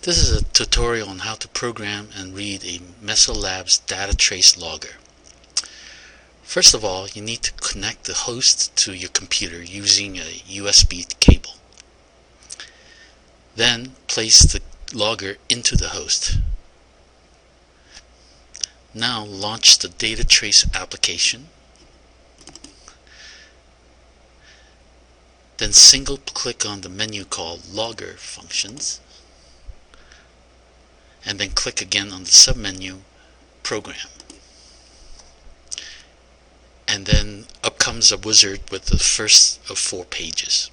This is a tutorial on how to program and read a Mesa Labs data trace logger. First of all, you need to connect the host to your computer using a USB cable. Then place the logger into the host. Now launch the data trace application. Then single click on the menu called Logger Functions. And then click again on the submenu Program. And then up comes a wizard with the first of 4 pages.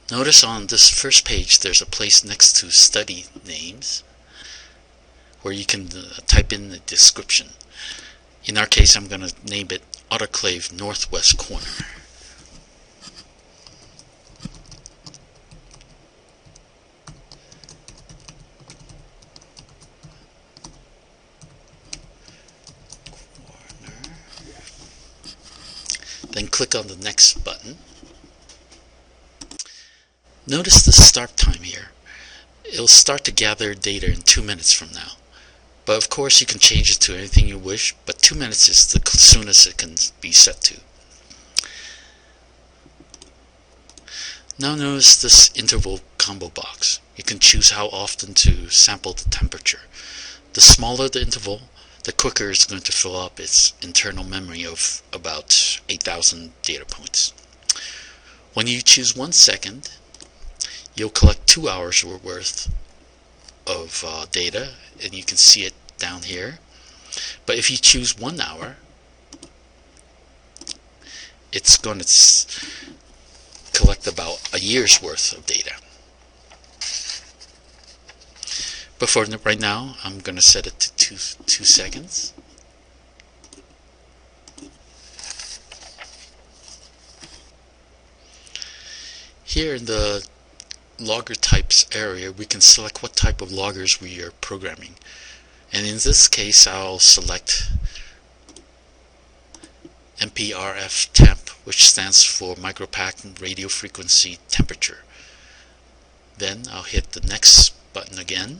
Notice on this first page there's a place next to study names where you can type in the description. In our case, I'm going to name it Autoclave Northwest Corner. Then click on the next button. Notice the start time here. It'll start to gather data in 2 minutes from now. But of course you can change it to anything you wish, but 2 minutes is the soonest it can be set to. Now notice this interval combo box. You can choose how often to sample the temperature. The smaller the interval, the quicker it's going to fill up its internal memory of about 8,000 data points. When you choose 1 second, you'll collect 2 hours worth of data, and you can see it down here. But if you choose 1 hour, it's going to collect about a year's worth of data. But for right now, I'm going to set it to 2 seconds. Here in the logger types area, we can select what type of loggers we are programming. And in this case, I'll select MPRF temp, which stands for micropattern radio frequency temperature. Then I'll hit the next button again.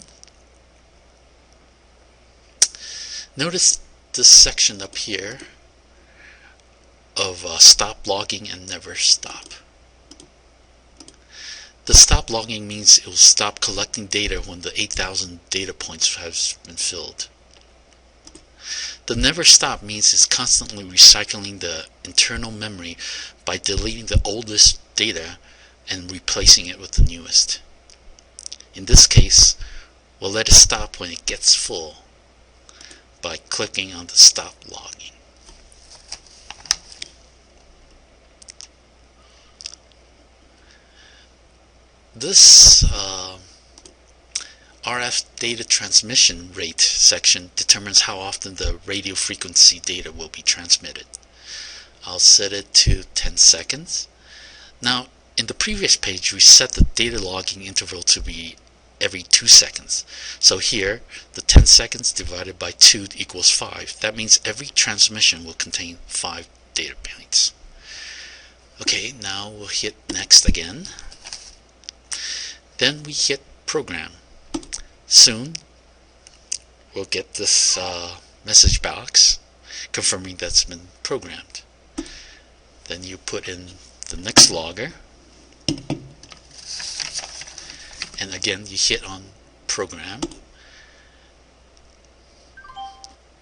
Notice this section up here of stop logging and never stop. The stop logging means it will stop collecting data when the 8,000 data points has been filled. The never stop means it's constantly recycling the internal memory by deleting the oldest data and replacing it with the newest. In this case, we'll let it stop when it gets full by clicking on the stop logging. This RF data transmission rate section determines how often the radio frequency data will be transmitted. I'll set it to 10 seconds. Now, in the previous page, we set the data logging interval to be every 2 seconds. So here, the 10 seconds divided by 2 equals 5. That means every transmission will contain 5 data points. Okay, now we'll hit next again. Then we hit program. Soon, we'll get this message box confirming that's been programmed. Then you put in the next logger. And again, you hit on program,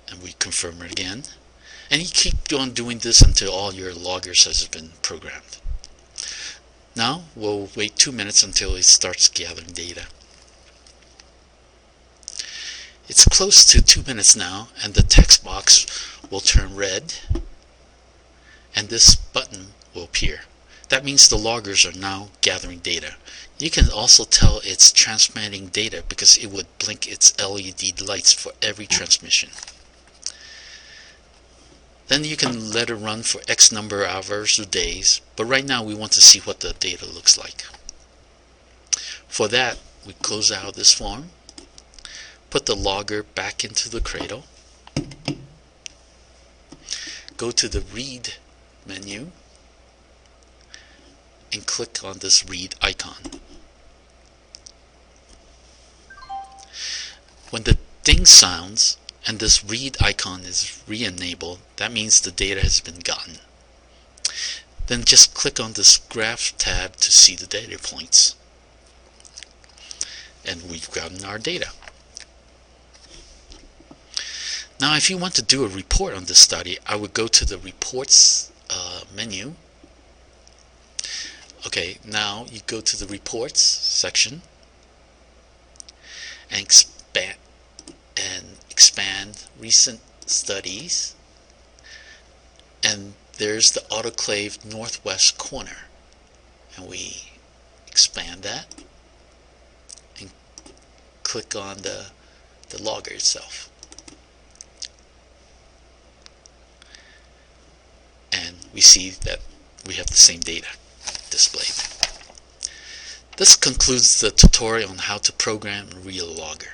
and we confirm it again. And you keep on doing this until all your loggers has been programmed. Now we'll wait 2 minutes until it starts gathering data. It's close to 2 minutes now, and the text box will turn red, and this button will appear. That means the loggers are now gathering data. You can also tell it's transmitting data because it would blink its LED lights for every transmission. Then you can let it run for X number of hours or days, but right now we want to see what the data looks like. For that, we close out this form, put the logger back into the cradle, go to the read menu, and click on this read icon. When the ding sounds and this read icon is re-enabled, that means the data has been gotten. Then just click on this graph tab to see the data points. And we've gotten our data. Now if you want to do a report on this study, I would go to the reports menu. Okay, now you go to the reports section and expand recent studies, and there's the autoclave northwest corner, and we expand that and click on the logger itself, and we see that we have the same data displayed. This concludes the tutorial on how to program and read a logger.